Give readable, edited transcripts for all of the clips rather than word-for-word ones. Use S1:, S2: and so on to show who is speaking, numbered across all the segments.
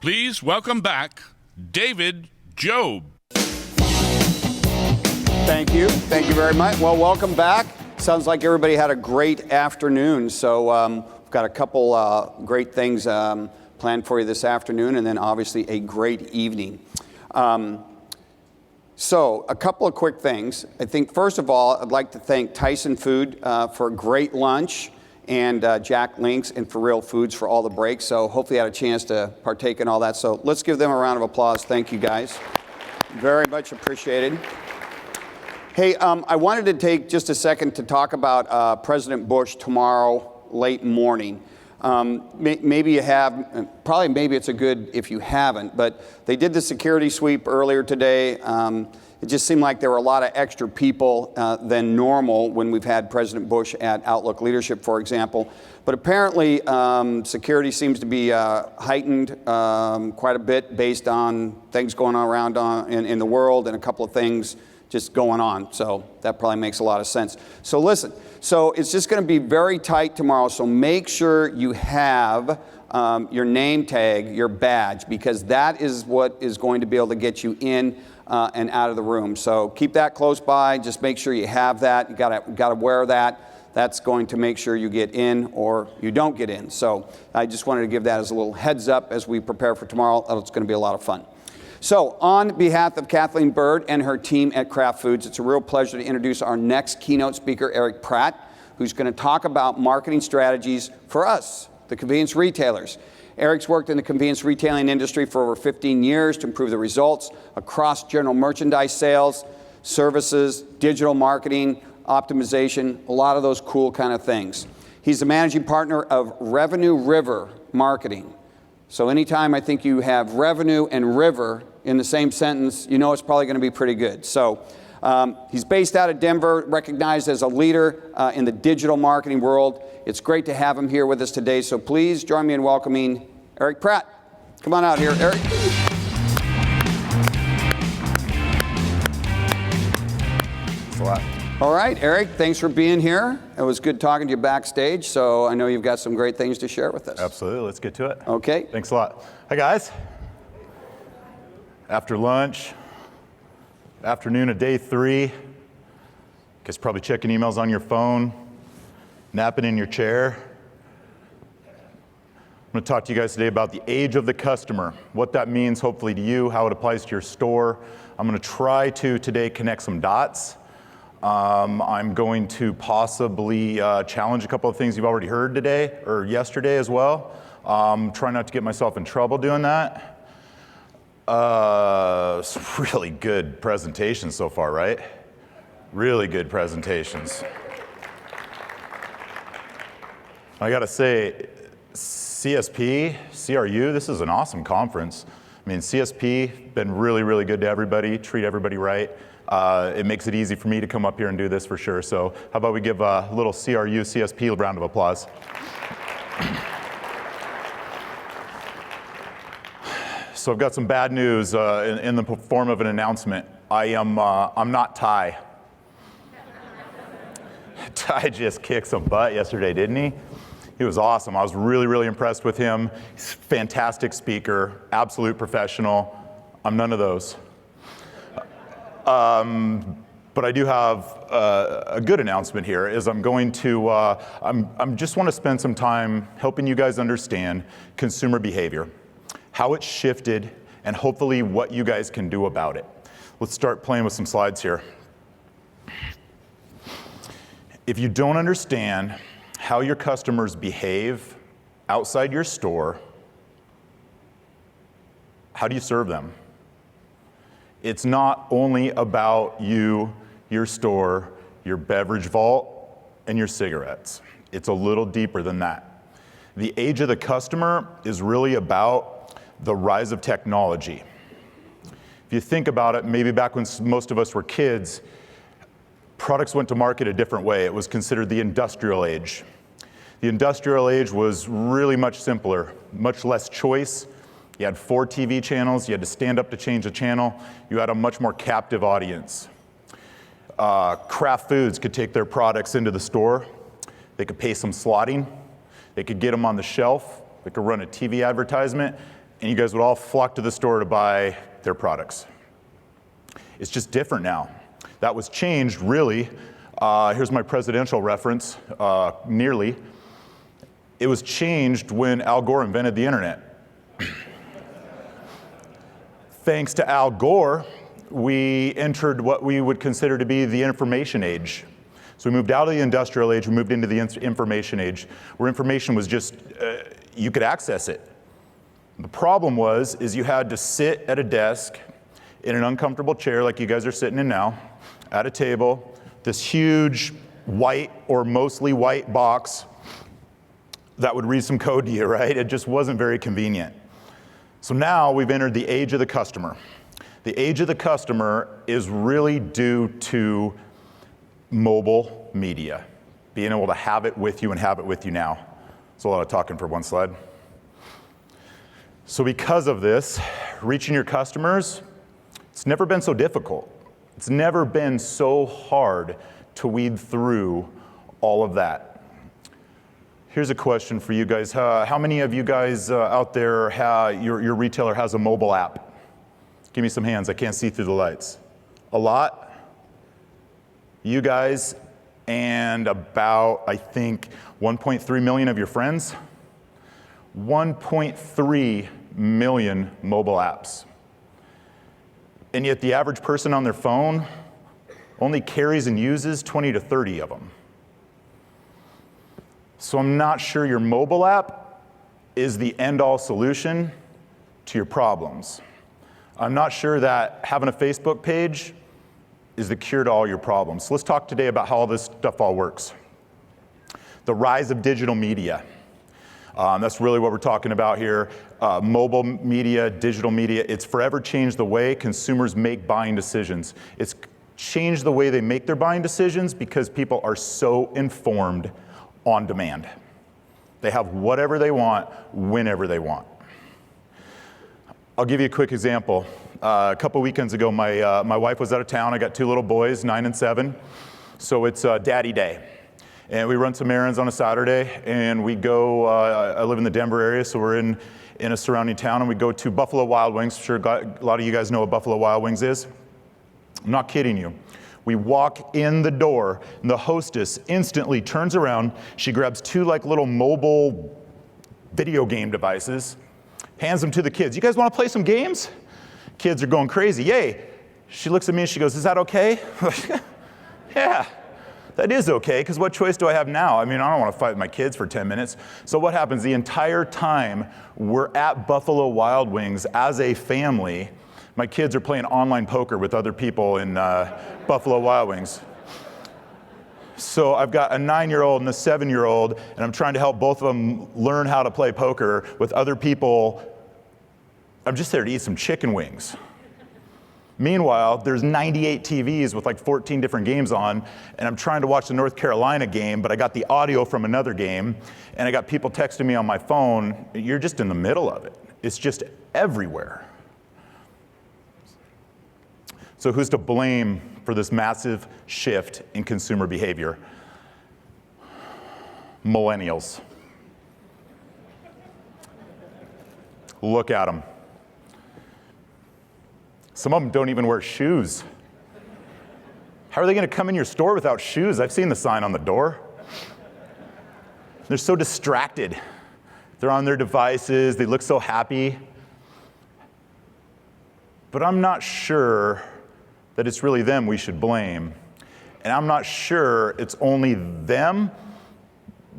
S1: Please welcome back David Job.
S2: Thank you. Thank you very much. Well, welcome back. Sounds like everybody had a great afternoon. So we've got a couple great things planned for you this afternoon, and then obviously a great evening. So a couple of quick things. I think, first of all, I'd like to thank Tyson Food for a great lunch, and Jack Links and For Real Foods for all the breaks. So hopefully you had a chance to partake in all that. So let's give them a round of applause. Thank you, guys. Very much appreciated. Hey, I wanted to take just a second to talk about President Bush tomorrow late morning. Maybe you have, probably maybe it's a good if you haven't, but they did the security sweep earlier today. It just seemed like there were a lot of extra people than normal when we've had President Bush at Outlook Leadership, for example. But apparently security seems to be heightened quite a bit based on things going on around in the world and a couple of things just going on. So that probably makes a lot of sense. So listen, so it's just going to be very tight tomorrow. So make sure you have your name tag, your badge, because that is what is going to be able to get you in and out of the room. So keep that close by. Just make sure you have that. You gotta wear that. That's going to make sure you get in or you don't get in. So I just wanted to give that as a little heads up as we prepare for tomorrow. It's going to be a lot of fun. So on behalf of Kathleen Bird and her team at Kraft Foods, it's a real pleasure to introduce our next keynote speaker, Eric Pratt, who's going to talk about marketing strategies for us, the convenience retailers. Eric's worked in the convenience retailing industry for over 15 years to improve the results across general merchandise sales, services, digital marketing, optimization, a lot of those cool kind of things. He's the managing partner of Revenue River Marketing. So anytime I think you have revenue and river in the same sentence, you know it's probably going to be pretty good. So he's based out of Denver, recognized as a leader in the digital marketing world. It's great to have him here with us today. So please join me in welcoming Eric Pratt. Come on out here, Eric.
S3: Thanks a lot.
S2: All right, Eric, thanks for being here. It was good talking to you backstage, so I know you've got some great things to share with us.
S3: Absolutely, let's get to it.
S2: Okay.
S3: Thanks a lot. Hi guys. After lunch, afternoon of day 3, guys probably checking emails on your phone, napping in your chair. I'm going to talk to you guys today about the age of the customer, what that means hopefully to you, how it applies to your store. I'm going to try to today connect some dots. I'm going to possibly challenge a couple of things you've already heard today or yesterday as well. Try not to get myself in trouble doing that. Really good presentations so far, right? Really good presentations. I gotta say, CSP, CRU, this is an awesome conference. I mean, CSP, been really, really good to everybody, treat everybody right. It makes it easy for me to come up here and do this for sure. So how about we give a little CRU, CSP a round of applause. So I've got some bad news in the form of an announcement. I'm not Ty. Ty just kicked some butt yesterday, didn't he? He was awesome. I was really, really impressed with him. He's a fantastic speaker, absolute professional. I'm none of those. But I do have a good announcement here. Is I'm going to, I'm just want to spend some time helping you guys understand consumer behavior, how it's shifted, and hopefully what you guys can do about it. Let's start playing with some slides here. If you don't understand how your customers behave outside your store, how do you serve them? It's not only about you, your store, your beverage vault, and your cigarettes. It's a little deeper than that. The age of the customer is really about the rise of technology. If you think about it, maybe back when most of us were kids, products went to market a different way. It was considered the industrial age. The industrial age was really much simpler, much less choice. You had 4 TV channels, you had to stand up to change a channel. You had a much more captive audience. Kraft Foods could take their products into the store. They could pay some slotting. They could get them on the shelf. They could run a TV advertisement. and you guys would all flock to the store to buy their products. It's just different now. That was changed, really. Here's my presidential reference, nearly. It was changed when Al Gore invented the internet. Thanks to Al Gore, we entered what we would consider to be the information age. So we moved out of the industrial age, we moved into the information age, where information was just, you could access it. The problem is you had to sit at a desk in an uncomfortable chair like you guys are sitting in now, at a table, this huge white or mostly white box that would read some code to you, right? It just wasn't very convenient. So now we've entered the age of the customer. The age of the customer is really due to mobile media, being able to have it with you and have it with you now. It's a lot of talking for one slide. So because of this, reaching your customers, it's never been so difficult. It's never been so hard to weed through all of that. Here's a question for you guys. How many of you guys out there, your retailer has a mobile app? Give me some hands. I can't see through the lights. A lot? You guys and about, I think, 1.3 million of your friends? 1.3 million mobile apps. And yet the average person on their phone only carries and uses 20 to 30 of them. So I'm not sure your mobile app is the end-all solution to your problems. I'm not sure that having a Facebook page is the cure to all your problems. So let's talk today about how all this stuff all works. The rise of digital media. That's really what we're talking about here. Mobile media, digital media, it's forever changed the way consumers make buying decisions. It's changed the way they make their buying decisions because people are so informed on demand. They have whatever they want, whenever they want. I'll give you a quick example. A couple weekends ago, my wife was out of town. I got two little boys, 9 and 7. So it's Daddy Day. And we run some errands on a Saturday, and we go, I live in the Denver area, so we're in a surrounding town, and we go to Buffalo Wild Wings. I'm sure a lot of you guys know what Buffalo Wild Wings is. I'm not kidding you. We walk in the door, and the hostess instantly turns around. She grabs two little mobile video game devices, hands them to the kids. You guys want to play some games? Kids are going crazy. Yay. She looks at me and she goes, is that okay? Yeah, that is okay, because what choice do I have now? I mean, I don't want to fight with my kids for 10 minutes. So what happens the entire time we're at Buffalo Wild Wings as a family, my kids are playing online poker with other people in Buffalo Wild Wings. So I've got a 9-year-old and a 7-year-old, and I'm trying to help both of them learn how to play poker with other people. I'm just there to eat some chicken wings. Meanwhile, there's 98 TVs with 14 different games on, and I'm trying to watch the North Carolina game, but I got the audio from another game, and I got people texting me on my phone. You're just in the middle of it. It's just everywhere. So who's to blame for this massive shift in consumer behavior? Millennials. Look at them. Some of them don't even wear shoes. How are they going to come in your store without shoes? I've seen the sign on the door. They're so distracted. They're on their devices. They look so happy. But I'm not sure that it's really them we should blame. And I'm not sure it's only them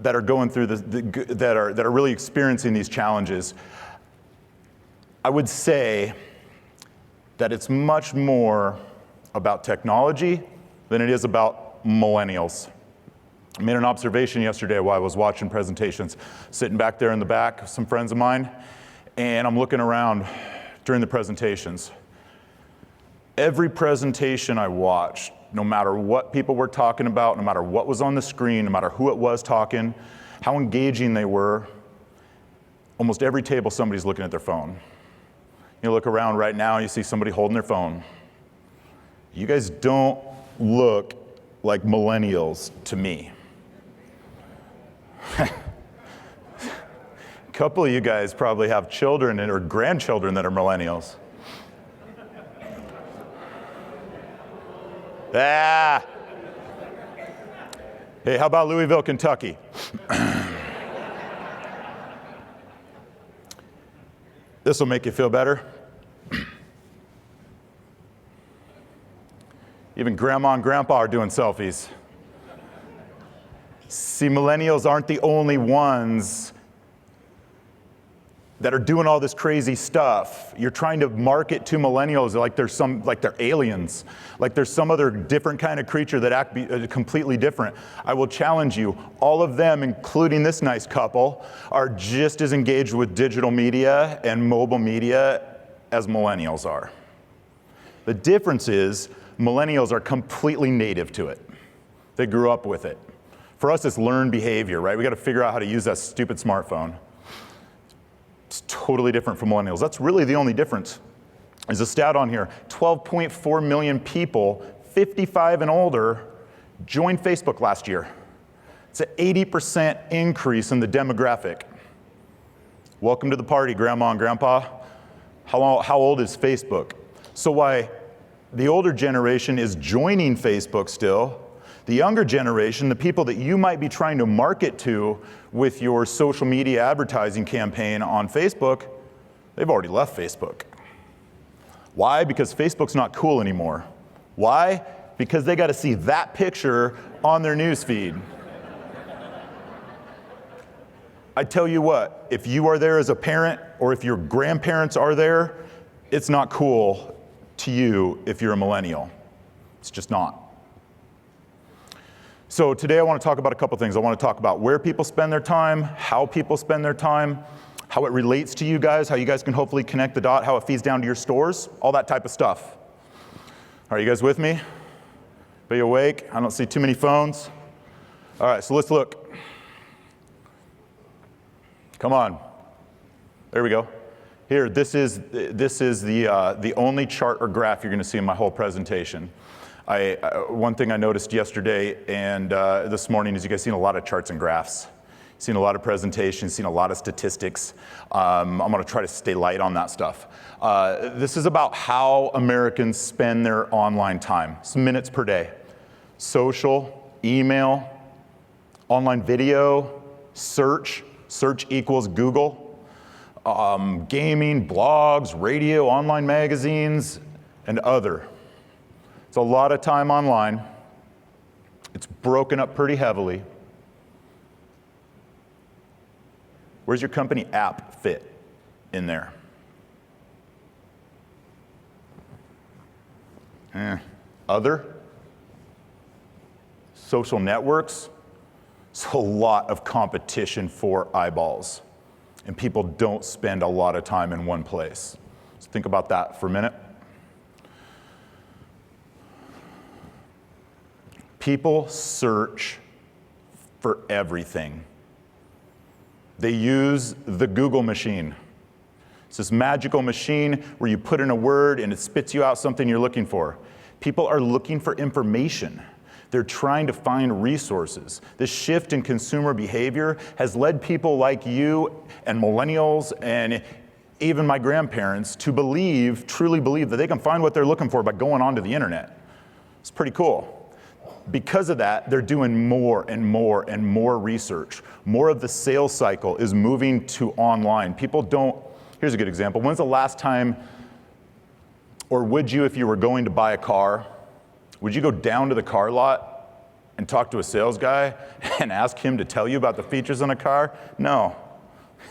S3: that are going through that are really experiencing these challenges. I would say that it's much more about technology than it is about millennials. I made an observation yesterday while I was watching presentations, sitting back there in the back with some friends of mine, and I'm looking around during the presentations. Every presentation I watched, no matter what people were talking about, no matter what was on the screen, no matter who it was talking, how engaging they were, almost every table somebody's looking at their phone. You look around right now, you see somebody holding their phone. You guys don't look like millennials to me. couple of you guys probably have children or grandchildren that are millennials. Ah. Hey, how about Louisville, Kentucky? This will make you feel better. Even grandma and grandpa are doing selfies. See, millennials aren't the only ones that are doing all this crazy stuff. You're trying to market to millennials like they're aliens, like there's some other different kind of creature that act completely different. I will challenge you, all of them, including this nice couple, are just as engaged with digital media and mobile media as millennials are. The difference is millennials are completely native to it. They grew up with it. For us, it's learned behavior, right? We got to figure out how to use that stupid smartphone. It's totally different from millennials. That's really the only difference. There's a stat on here. 12.4 million people, 55 and older, joined Facebook last year. It's an 80% increase in the demographic. Welcome to the party, Grandma and Grandpa. How old is Facebook? So why the older generation is joining Facebook still, the younger generation, the people that you might be trying to market to with your social media advertising campaign on Facebook, they've already left Facebook. Why? Because Facebook's not cool anymore. Why? Because they got to see that picture on their news feed. I tell you what, if you are there as a parent or if your grandparents are there, it's not cool to you if you're a millennial. It's just not. So today I want to talk about a couple things. I want to talk about where people spend their time, how people spend their time, how it relates to you guys, how you guys can hopefully connect the dot, how it feeds down to your stores, all that type of stuff. Are you guys with me? Are you awake? I don't see too many phones. All right, so let's look. Come on. There we go. Here, this is the only chart or graph you're going to see in my whole presentation. One thing I noticed yesterday and this morning is you guys seen a lot of charts and graphs. Seen a lot of presentations, seen a lot of statistics. I'm going to try to stay light on that stuff. This is about how Americans spend their online time. Some minutes per day. Social, email, online video, search. Search equals Google. Gaming, blogs, radio, online magazines, and other. It's a lot of time online. It's broken up pretty heavily. Where's your company app fit in there? Other? Social networks? It's a lot of competition for eyeballs. And people don't spend a lot of time in one place. So think about that for a minute. People search for everything. They use the Google machine. It's this magical machine where you put in a word and it spits you out something you're looking for. People are looking for information. They're trying to find resources. This shift in consumer behavior has led people like you and millennials and even my grandparents to truly believe that they can find what they're looking for by going onto the internet. It's pretty cool. Because of that, they're doing more and more and more research. More of the sales cycle is moving to online. Here's a good example. When's the last time, or would you, if you were going to buy a car, would you go down to the car lot and talk to a sales guy and ask him to tell you about the features on a car? No.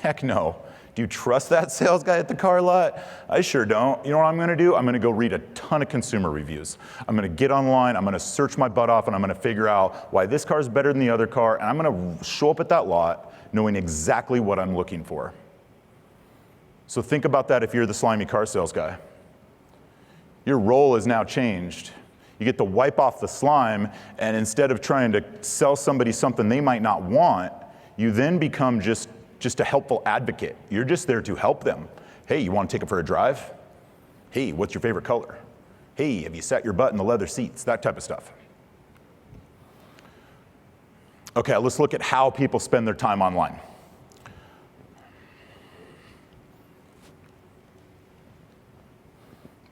S3: Heck no. Do you trust that sales guy at the car lot? I sure don't. You know what I'm going to do? I'm going to go read a ton of consumer reviews. I'm going to get online, I'm going to search my butt off, and I'm going to figure out why this car is better than the other car, and I'm going to show up at that lot knowing exactly what I'm looking for. So think about that if you're the slimy car sales guy. Your role is now changed. You get to wipe off the slime, and instead of trying to sell somebody something they might not want, you then become just a helpful advocate. You're just there to help them. Hey, you want to take it for a drive? Hey, what's your favorite color? Hey, have you sat your butt in the leather seats? That type of stuff. Okay, let's look at how people spend their time online.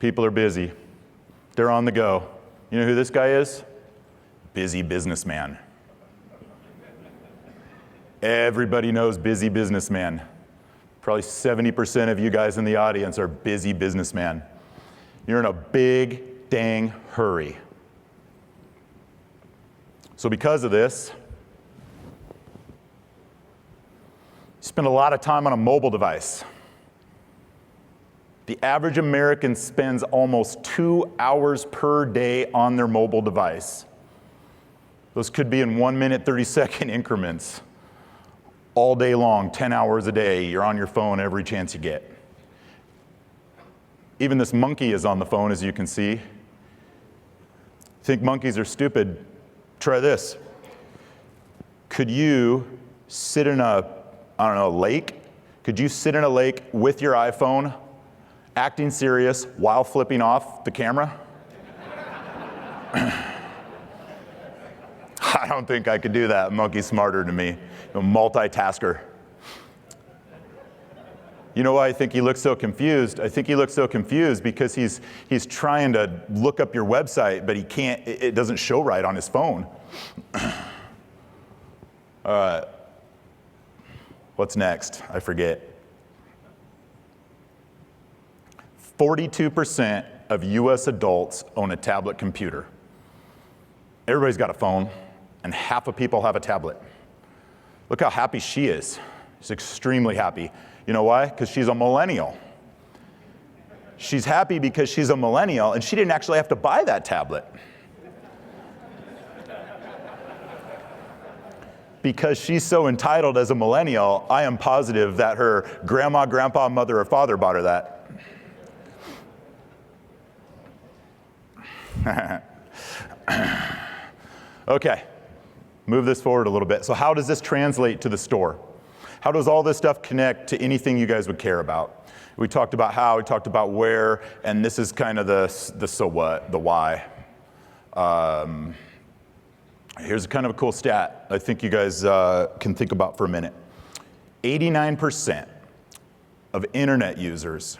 S3: People are busy. They're on the go. You know who this guy is? Busy businessman. Everybody knows busy businessman. Probably 70% of you guys in the audience are busy businessman. You're in a big dang hurry. So because of this, you spend a lot of time on a mobile device. The average American spends almost 2 hours per day on their mobile device. Those could be in 1 minute, 30-second increments. All day long, 10 hours a day, you're on your phone every chance you get. Even this monkey is on the phone, as you can see. Think monkeys are stupid? Try this. Could you sit in a lake? Could you sit in a lake with your iPhone, acting serious while flipping off the camera? I don't think I could do that. Monkey's smarter than me. A multitasker. You know why I think he looks so confused? I think he looks so confused because he's trying to look up your website, but he can't, it doesn't show right on his phone. What's next? I forget. 42% of US adults own a tablet computer. Everybody's got a phone, and half of people have a tablet. Look how happy she is. She's extremely happy. You know why? Because she's a millennial. She's happy because she's a millennial, and she didn't actually have to buy that tablet. Because she's so entitled as a millennial, I am positive that her grandma, grandpa, mother, or father bought her that. Okay, move this forward a little bit. So how does this translate to the store? How does all this stuff connect to anything you guys would care about? We talked about how, we talked about where, and this is kind of the so what, the why. Here's kind of a cool stat I think you guys can think about for a minute. 89% of internet users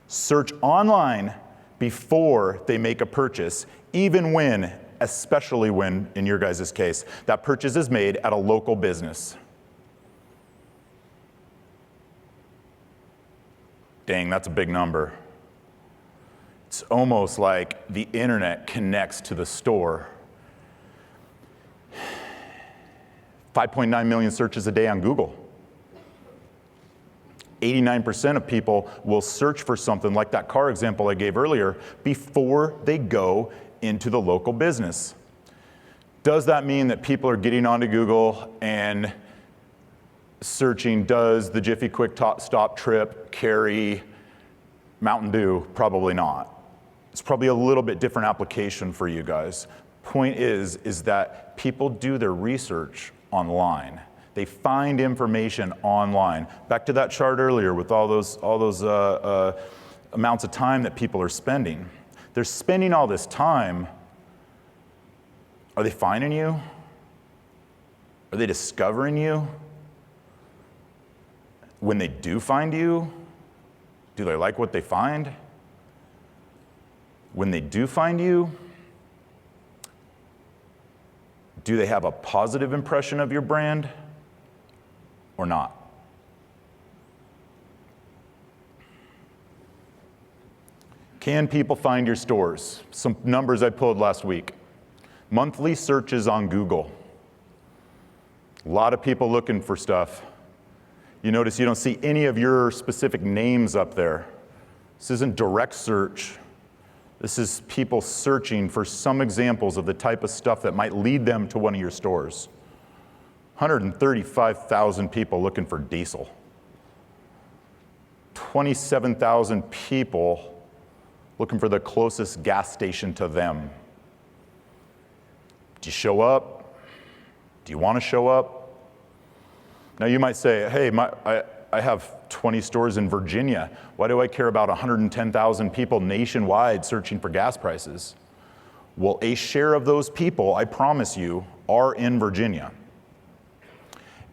S3: search online before they make a purchase, even when, especially when, in your guys' case, that purchase is made at a local business. Dang, that's a big number. It's almost like the internet connects to the store. 5.9 million searches a day on Google. 89% of people will search for something like that car example I gave earlier before they go into the local business. Does that mean that people are getting onto Google and searching, does the Jiffy Quick Stop Trip carry Mountain Dew? Probably not. It's probably a little bit different application for you guys. Point is that people do their research online. They find information online. Back to that chart earlier with all those amounts of time that people are spending. They're spending all this time. Are they finding you? Are they discovering you? When they do find you, do they like what they find? When they do find you, do they have a positive impression of your brand or not? Can people find your stores? Some numbers I pulled last week. Monthly searches on Google. A lot of people looking for stuff. You notice you don't see any of your specific names up there. This isn't direct search. This is people searching for some examples of the type of stuff that might lead them to one of your stores. 135,000 people looking for diesel. 27,000 people looking for the closest gas station to them. Do you show up? Do you want to show up? Now you might say, hey, I have 20 stores in Virginia. Why do I care about 110,000 people nationwide searching for gas prices? Well, a share of those people, I promise you, are in Virginia.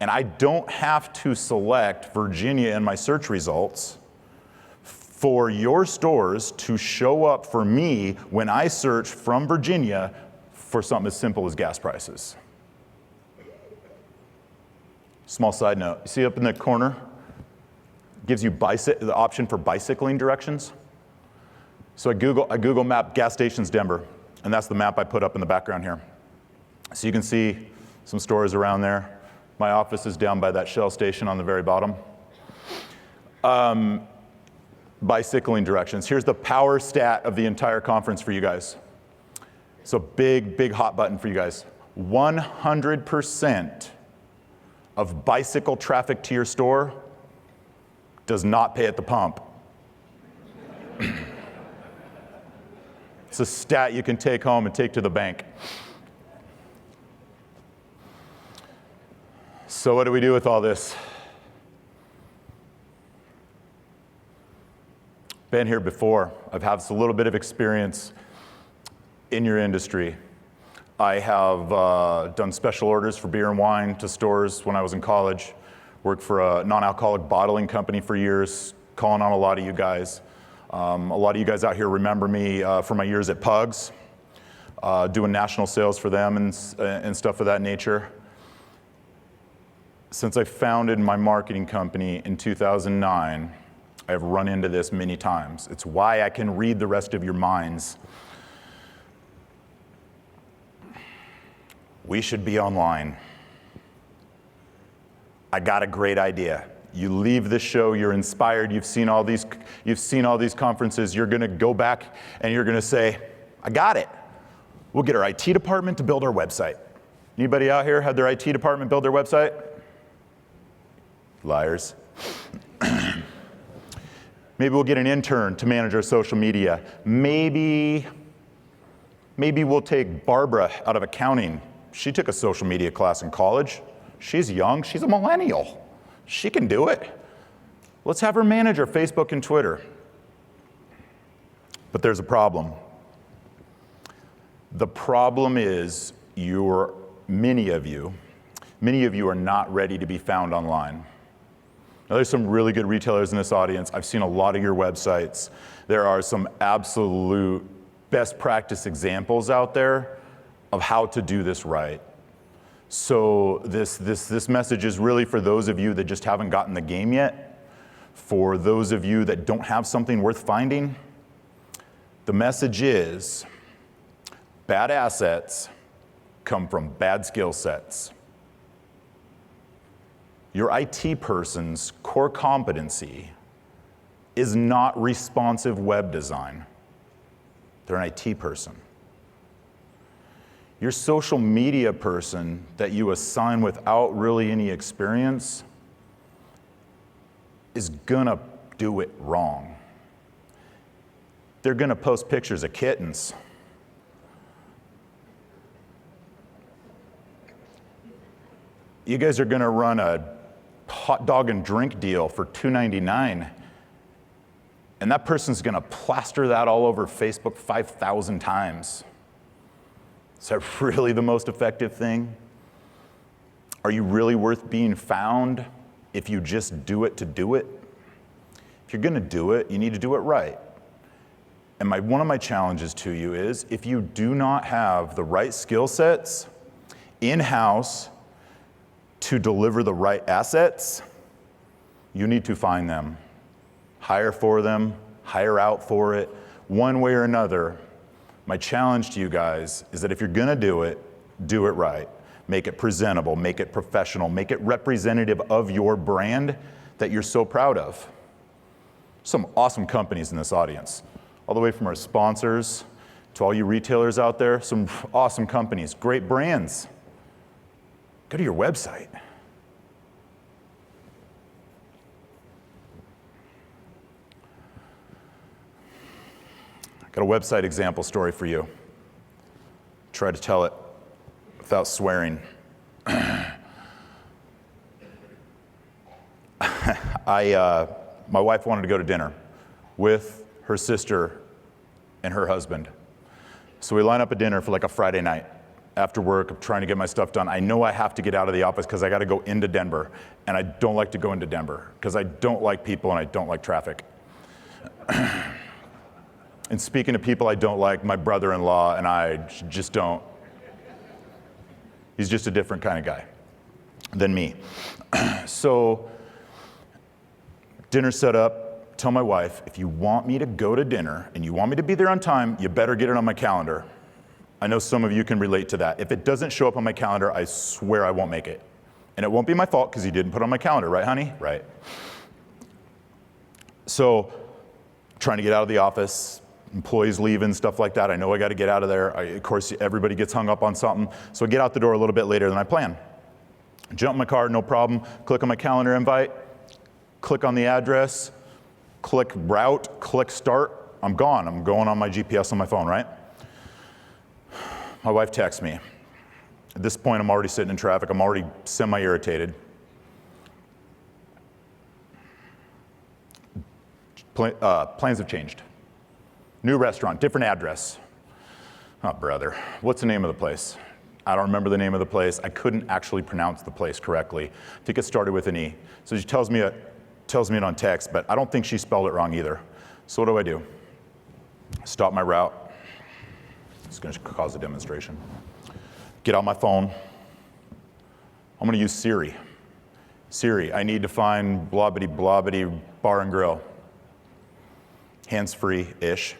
S3: And I don't have to select Virginia in my search results for your stores to show up for me when I search from Virginia for something as simple as gas prices. Small side note, you see up in the corner? Gives you the option for bicycling directions. So I Google map gas stations Denver, and that's the map I put up in the background here. So you can see some stores around there. My office is down by that Shell station on the very bottom. Bicycling directions. Here's the power stat of the entire conference for you guys. So big hot button for you guys. 100% of bicycle traffic to your store does not pay at the pump. It's a stat you can take home and take to the bank. So what do we do with all this? Been here before. I've had a little bit of experience in your industry. I have done special orders for beer and wine to stores when I was in college. Worked for a non-alcoholic bottling company for years, calling on a lot of you guys. A lot of you guys out here remember me from my years at Pugs, doing national sales for them and stuff of that nature. Since I founded my marketing company in 2009, I've run into this many times. It's why I can read the rest of your minds. We should be online. I got a great idea. You leave this show, you're inspired, you've seen all these conferences, you're gonna go back and you're gonna say, I got it. We'll get our IT department to build our website. Anybody out here had their IT department build their website? Liars. Maybe we'll get an intern to manage our social media. Maybe we'll take Barbara out of accounting. She took a social media class in college. She's young, she's a millennial. She can do it. Let's have her manage our Facebook and Twitter. But there's a problem. The problem is many of you are not ready to be found online. Now, there's some really good retailers in this audience. I've seen a lot of your websites. There are some absolute best practice examples out there of how to do this right. So this message is really for those of you that just haven't gotten the game yet, for those of you that don't have something worth finding. The message is, bad assets come from bad skill sets. Your IT person's core competency is not responsive web design. They're an IT person. Your social media person that you assign without really any experience is gonna do it wrong. They're gonna post pictures of kittens. You guys are gonna run a hot dog and drink deal for $2.99, and that person's gonna plaster that all over Facebook 5,000 times. Is that really the most effective thing? Are you really worth being found if you just do it to do it? If you're gonna do it, you need to do it right. And one of my challenges to you is, if you do not have the right skill sets in-house to deliver the right assets, you need to find them. Hire for them, hire out for it, one way or another. My challenge to you guys is that if you're gonna do it right. Make it presentable, make it professional, make it representative of your brand that you're so proud of. Some awesome companies in this audience, all the way from our sponsors to all you retailers out there, some awesome companies, great brands. Go to your website. Got a website example story for you. Try to tell it without swearing. My wife wanted to go to dinner with her sister and her husband. So we line up a dinner for like a Friday night. After work, I'm trying to get my stuff done. I know I have to get out of the office because I got to go into Denver. And I don't like to go into Denver because I don't like people and I don't like traffic. And speaking of people I don't like, my brother-in-law and I just don't. He's just a different kind of guy than me. So dinner set up, tell my wife, if you want me to go to dinner and you want me to be there on time, you better get it on my calendar. I know some of you can relate to that. If it doesn't show up on my calendar, I swear I won't make it. And it won't be my fault because you didn't put it on my calendar, right, honey? Right. So trying to get out of the office, employees leaving, stuff like that. I know I got to get out of there. Of course, everybody gets hung up on something. So I get out the door a little bit later than I plan. Jump in my car, no problem. Click on my calendar invite. Click on the address. Click route. Click start. I'm gone. I'm going on my GPS on my phone, right? My wife texts me. At this point, I'm already sitting in traffic. I'm already semi-irritated. Plans have changed. New restaurant, different address. Oh, brother, what's the name of the place? I don't remember the name of the place. I couldn't actually pronounce the place correctly. I think it started with an E. So she tells me it on text, but I don't think she spelled it wrong either. So what do? Stop my route. It's going to cause a demonstration. Get out my phone. I'm going to use Siri. Siri, I need to find blah-bitty bar and grill. Hands-free-ish.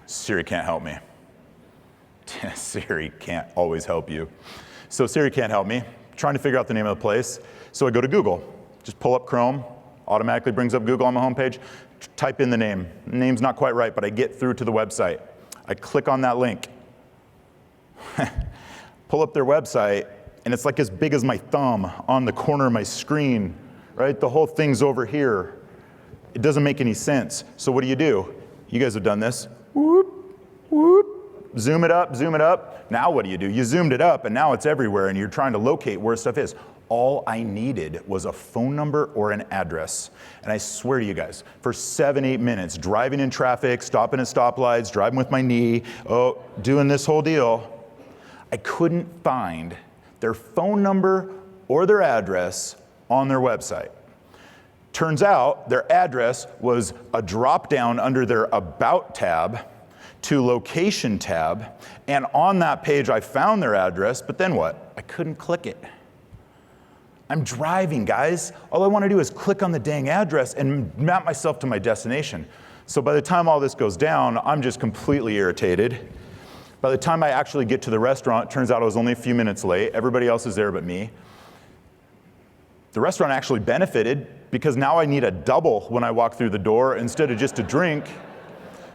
S3: Siri can't help me. Siri can't always help you. So Siri can't help me. Trying to figure out the name of the place. So I go to Google. Just pull up Chrome. Automatically brings up Google on my homepage. Type in the name. Name's not quite right, but I get through to the website. I click on that link. Pull up their website, and it's like as big as my thumb on the corner of my screen, right? The whole thing's over here. It doesn't make any sense. So what do? You guys have done this. Whoop, whoop. Zoom it up, zoom it up. Now what do? You zoomed it up, and now it's everywhere, and you're trying to locate where stuff is. All I needed was a phone number or an address. And I swear to you guys, for 7-8 minutes, driving in traffic, stopping at stoplights, driving with my knee, doing this whole deal, I couldn't find their phone number or their address on their website. Turns out their address was a drop down under their About tab to Location tab. And on that page, I found their address, but then what? I couldn't click it. I'm driving, guys. All I want to do is click on the dang address and map myself to my destination. So by the time all this goes down, I'm just completely irritated. By the time I actually get to the restaurant, it turns out I was only a few minutes late. Everybody else is there but me. The restaurant actually benefited because now I need a double when I walk through the door instead of just a drink.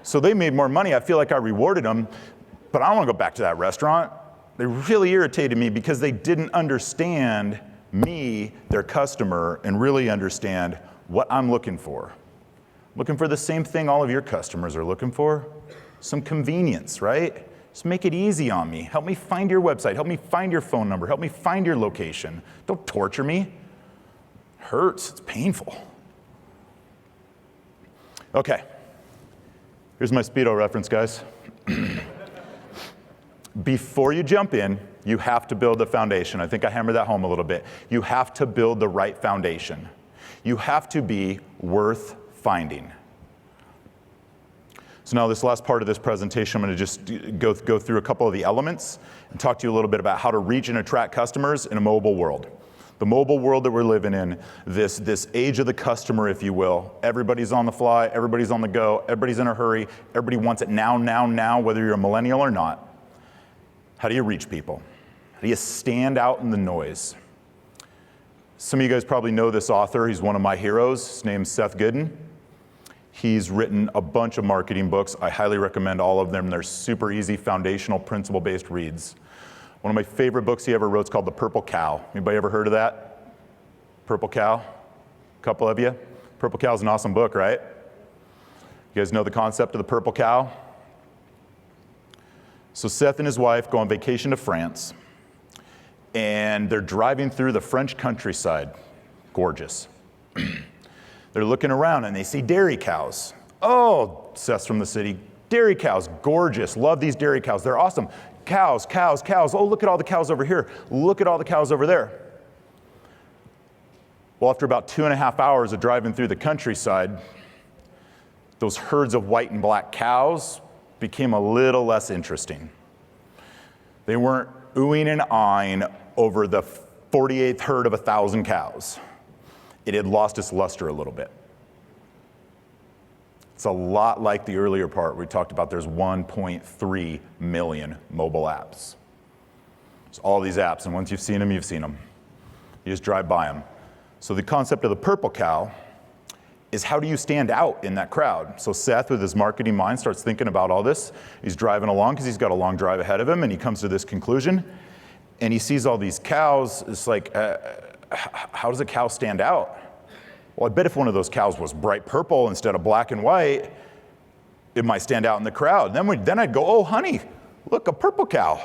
S3: So they made more money. I feel like I rewarded them, but I don't want to go back to that restaurant. They really irritated me because they didn't understand me, their customer, and really understand what I'm looking for. Looking for the same thing all of your customers are looking for. Some convenience, right? Just make it easy on me. Help me find your website. Help me find your phone number. Help me find your location. Don't torture me. It hurts. It's painful. Okay. Here's my Speedo reference, guys. Before you jump in, you have to build the foundation. I think I hammered that home a little bit. You have to build the right foundation. You have to be worth finding. So now this last part of this presentation, I'm going to just go through a couple of the elements and talk to you a little bit about how to reach and attract customers in a mobile world. The mobile world that we're living in, this age of the customer, if you will. Everybody's on the fly, everybody's on the go, everybody's in a hurry, everybody wants it now, whether you're a millennial or not. How do you reach people? How do you stand out in the noise? Some of you guys probably know this author. He's one of my heroes. His name's Seth Godin. He's written a bunch of marketing books. I highly recommend all of them. They're super easy, foundational, principle-based reads. One of my favorite books he ever wrote is called The Purple Cow. Anybody ever heard of that? Purple Cow? A couple of you? Purple Cow is an awesome book, right? You guys know the concept of the purple cow? So Seth and his wife go on vacation to France, and they're driving through the French countryside. Gorgeous. They're looking around, and they see dairy cows. Oh, Seth's from the city. Dairy cows, gorgeous. Love these dairy cows. They're awesome. Cows, cows, cows. Oh, look at all the cows over here. Look at all the cows over there. Well, after about 2.5 hours of driving through the countryside, those herds of white and black cows became a little less interesting. They weren't oohing and aahing over the 48th herd of 1,000 cows. It had lost its luster a little bit. It's a lot like the earlier part we talked about. There's 1.3 million mobile apps. There's all these apps, and once you've seen them, you've seen them. You just drive by them. So the concept of the purple cow is, how do you stand out in that crowd? So Seth, with his marketing mind, starts thinking about all this. He's driving along because he's got a long drive ahead of him, and he comes to this conclusion, and he sees all these cows. It's like, how does a cow stand out? Well, I bet if one of those cows was bright purple instead of black and white, it might stand out in the crowd. Then I'd go, oh, honey, look, a purple cow.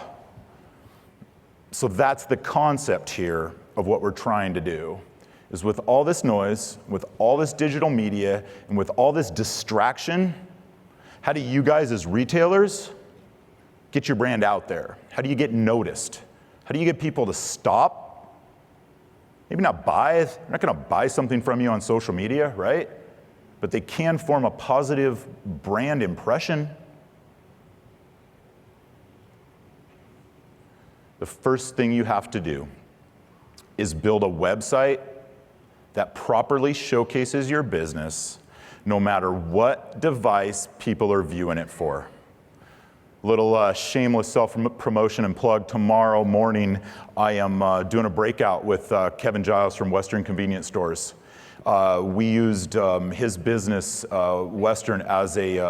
S3: So that's the concept here of what we're trying to do, is with all this noise, with all this digital media, and with all this distraction, how do you guys as retailers get your brand out there? How do you get noticed? How do you get people to stop? Maybe not buy, they're not gonna buy something from you on social media, right? But they can form a positive brand impression. The first thing you have to do is build a website that properly showcases your business, no matter what device people are viewing it for. Little shameless self-promotion and plug. Tomorrow morning, I am doing a breakout with Kevin Giles from Western Convenience Stores. We used his business, Western, as a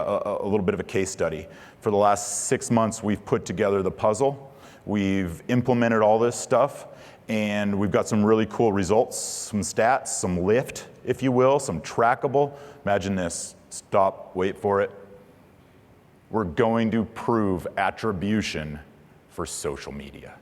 S3: little bit of a case study. For the last 6 months, we've put together the puzzle. We've implemented all this stuff, and we've got some really cool results, some stats, some lift, if you will, some trackable. Imagine this. Stop, wait for it. We're going to prove attribution for social media.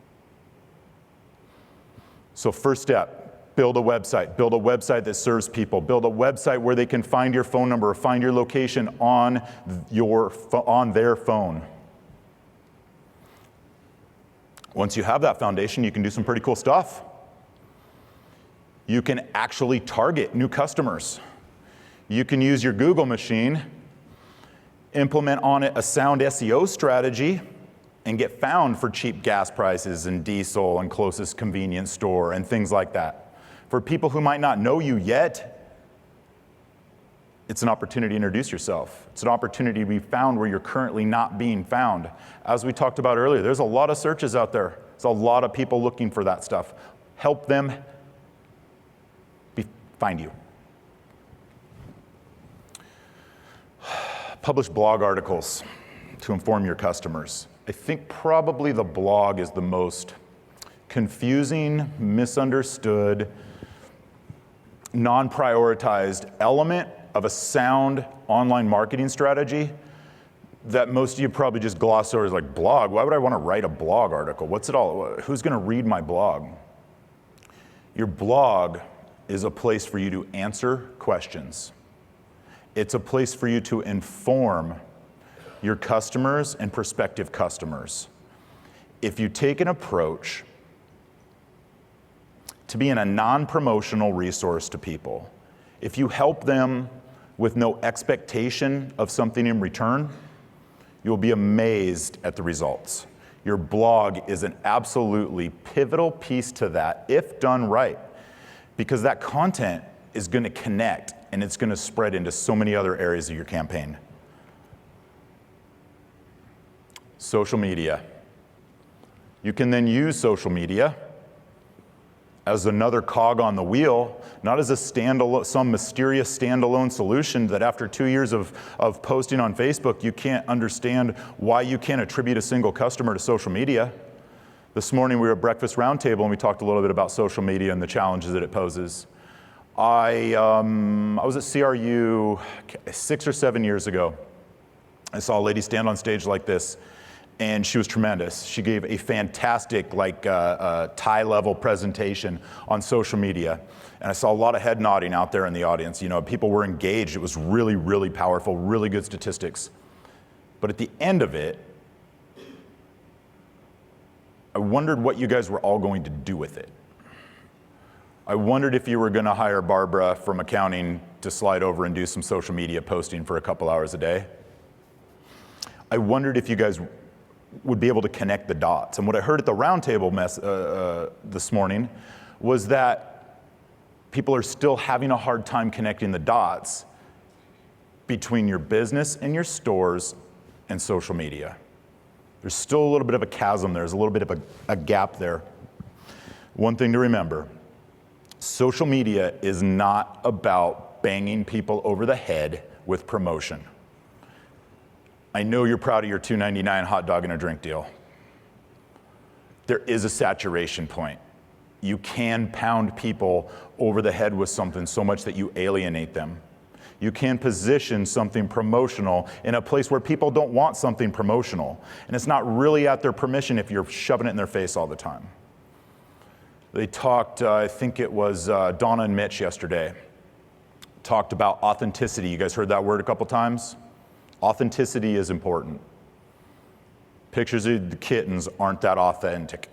S3: So first step, build a website. Build a website that serves people. Build a website where they can find your phone number or find your location on their phone. Once you have that foundation, you can do some pretty cool stuff. You can actually target new customers. You can use your Google machine, implement on it a sound SEO strategy, and get found for cheap gas prices and diesel and closest convenience store and things like that. For people who might not know you yet, it's an opportunity to introduce yourself. It's an opportunity to be found where you're currently not being found. As we talked about earlier, there's a lot of searches out there. There's a lot of people looking for that stuff. Help them find you. Publish blog articles to inform your customers. I think probably the blog is the most confusing, misunderstood, non-prioritized element of a sound online marketing strategy that most of you probably just gloss over as like, blog? Why would I want to write a blog article? What's it all? Who's going to read my blog? Your blog is a place for you to answer questions. It's a place for you to inform your customers and prospective customers. If you take an approach to being a non-promotional resource to people, if you help them with no expectation of something in return, you'll be amazed at the results. Your blog is an absolutely pivotal piece to that if done right, because that content is going to connect and it's going to spread into so many other areas of your campaign. Social media. You can then use social media as another cog on the wheel, not as a standalone, some mysterious standalone solution that after 2 years of posting on Facebook, you can't understand why you can't attribute a single customer to social media. This morning we were at Breakfast Roundtable and we talked a little bit about social media and the challenges that it poses. I was at CRU 6 or 7 years ago. I saw a lady stand on stage like this, and she was tremendous. She gave a fantastic, tie-level presentation on social media. And I saw a lot of head nodding out there in the audience. You know, people were engaged. It was really, really powerful, really good statistics. But at the end of it, I wondered what you guys were all going to do with it. I wondered if you were going to hire Barbara from accounting to slide over and do some social media posting for a couple hours a day. I wondered if you guys would be able to connect the dots. And what I heard at the roundtable this morning was that people are still having a hard time connecting the dots between your business and your stores and social media. There's still a little bit of a chasm there. There's a little bit of a gap there. One thing to remember, social media is not about banging people over the head with promotion. I know you're proud of your $2.99 hot dog and a drink deal. There is a saturation point. You can pound people over the head with something so much that you alienate them. You can position something promotional in a place where people don't want something promotional. And it's not really at their permission if you're shoving it in their face all the time. They talked, I think it was Donna and Mitch yesterday, talked about authenticity. You guys heard that word a couple times? Authenticity is important. Pictures of the kittens aren't that authentic.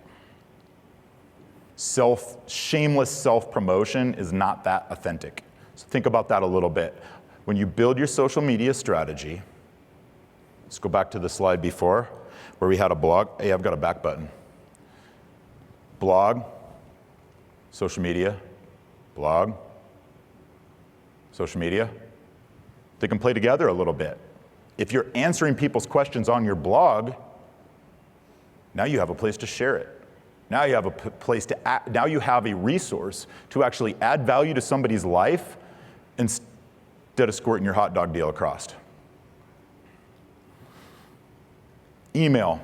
S3: Shameless self-promotion is not that authentic. So think about that a little bit. When you build your social media strategy, let's go back to the slide before where we had a blog. Hey, I've got a back button. Blog, social media, blog, social media. They can play together a little bit. If you're answering people's questions on your blog, now you have a place to share it. Now you have a place to now you have a resource to actually add value to somebody's life instead of squirting your hot dog deal across. Email.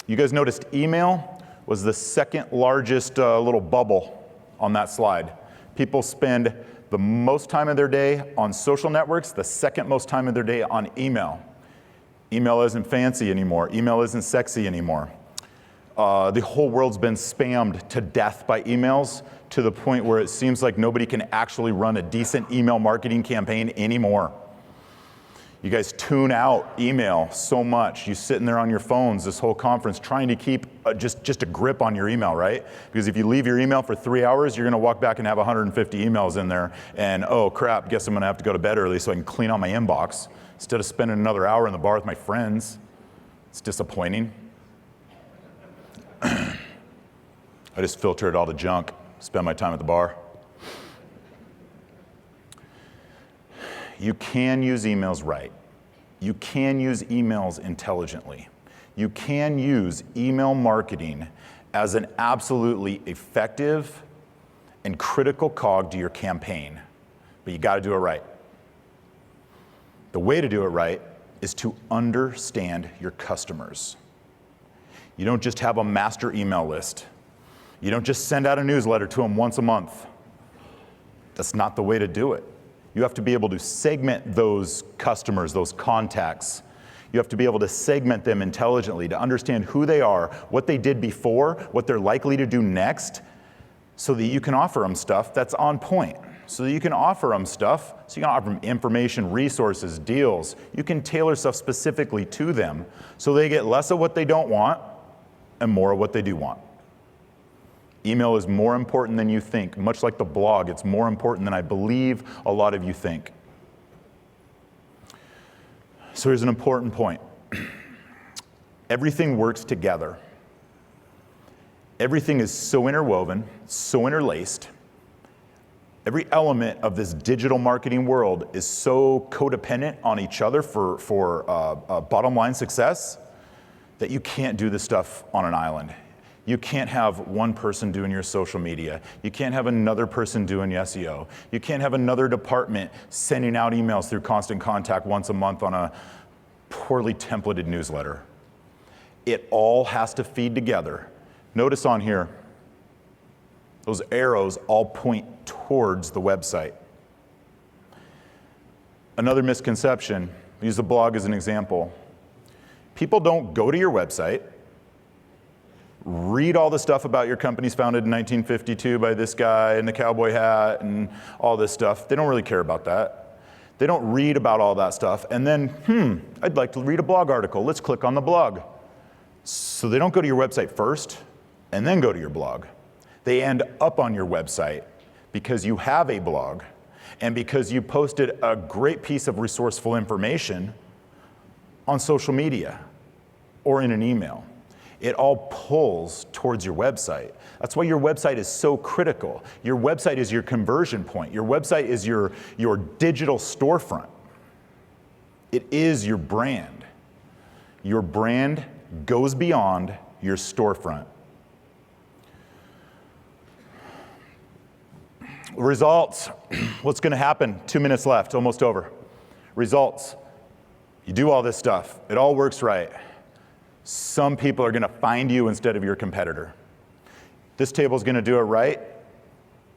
S3: You guys noticed email was the second largest little bubble on that slide. People spend the most time of their day on social networks, the second most time of their day on email. Email isn't fancy anymore. Email isn't sexy anymore. The whole world's been spammed to death by emails to the point where it seems like nobody can actually run a decent email marketing campaign anymore. You guys tune out email so much. You sitting there on your phones this whole conference trying to keep just a grip on your email, right? Because if you leave your email for 3 hours, you're gonna walk back and have 150 emails in there and, oh crap, guess I'm gonna have to go to bed early so I can clean out my inbox instead of spending another hour in the bar with my friends. It's disappointing. I just filtered all the junk, spend my time at the bar. You can use emails right. You can use emails intelligently. You can use email marketing as an absolutely effective and critical cog to your campaign, but you gotta do it right. The way to do it right is to understand your customers. You don't just have a master email list. You don't just send out a newsletter to them once a month. That's not the way to do it. You have to be able to segment those customers, those contacts. You have to be able to segment them intelligently to understand who they are, what they did before, what they're likely to do next, so that you can offer them stuff that's on point. So that you can offer them stuff, so you can offer them information, resources, deals. You can tailor stuff specifically to them so they get less of what they don't want and more of what they do want. Email is more important than you think. Much like the blog, it's more important than I believe a lot of you think. So here's an important point. Everything works together. Everything is so interwoven, so interlaced. Every element of this digital marketing world is so codependent on each other for bottom line success that you can't do this stuff on an island. You can't have one person doing your social media. You can't have another person doing SEO. You can't have another department sending out emails through Constant Contact once a month on a poorly templated newsletter. It all has to feed together. Notice on here, those arrows all point towards the website. Another misconception, use the blog as an example. People don't go to your website, read all the stuff about your company's founded in 1952 by this guy and the cowboy hat and all this stuff. They don't really care about that. They don't read about all that stuff and then, I'd like to read a blog article. Let's click on the blog. So they don't go to your website first and then go to your blog. They end up on your website because you have a blog, and because you posted a great piece of resourceful information on social media or in an email. It all pulls towards your website. That's why your website is so critical. Your website is your conversion point. Your website is your digital storefront. It is your brand. Your brand goes beyond your storefront. Results. What's going to happen? 2 minutes left, almost over. Results. You do all this stuff. It all works right. Some people are going to find you instead of your competitor. This table's going to do it right.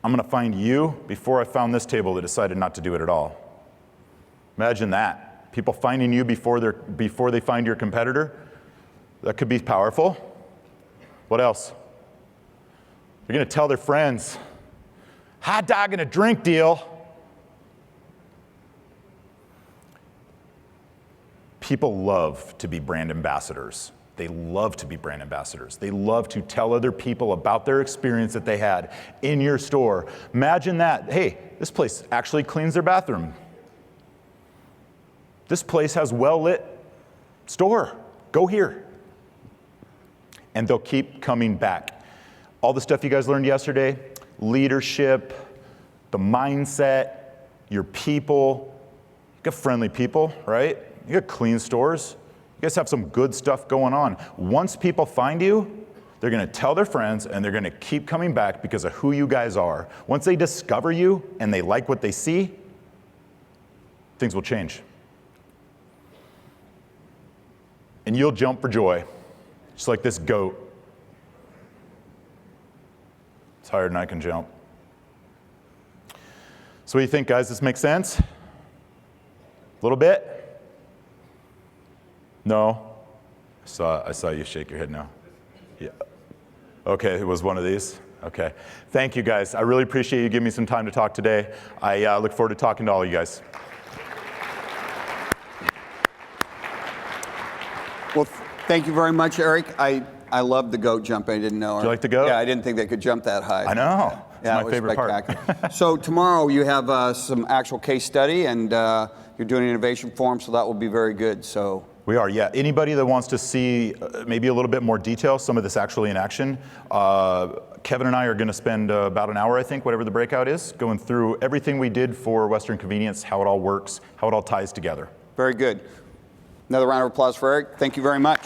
S3: I'm going to find you before I found this table that decided not to do it at all. Imagine that. People finding you before they find your competitor. That could be powerful. What else? They're going to tell their friends, hot dog and a drink deal. People love to be brand ambassadors. They love to be brand ambassadors. They love to tell other people about their experience that they had in your store. Imagine that. Hey, this place actually cleans their bathroom. This place has well-lit store. Go here. And they'll keep coming back. All the stuff you guys learned yesterday, leadership, the mindset, your people. You got friendly people, right? You got clean stores. You guys have some good stuff going on. Once people find you, they're going to tell their friends, and they're going to keep coming back because of who you guys are. Once they discover you and they like what they see, things will change. And you'll jump for joy, just like this goat. It's higher than I can jump. So what do you think, guys? This makes sense? A little bit? No? I saw you shake your head no. Yeah. Okay, it was one of these? Okay. Thank you, guys. I really appreciate you giving me some time to talk today. I look forward to talking to all of you guys.
S2: Well, thank you very much, Eric. I love the goat jump. I didn't know.
S3: Do you like the goat?
S2: Yeah, I didn't think they could jump that high.
S3: I know. It's
S2: yeah,
S3: my favorite part.
S2: So tomorrow you have some actual case study, and you're doing an innovation forum, so that will be very good. So
S3: we are, yeah. Anybody that wants to see maybe a little bit more detail, some of this actually in action, Kevin and I are going to spend about an hour, I think, whatever the breakout is, going through everything we did for Western Convenience, how it all works, how it all ties together.
S2: Very good. Another round of applause for Eric. Thank you very much.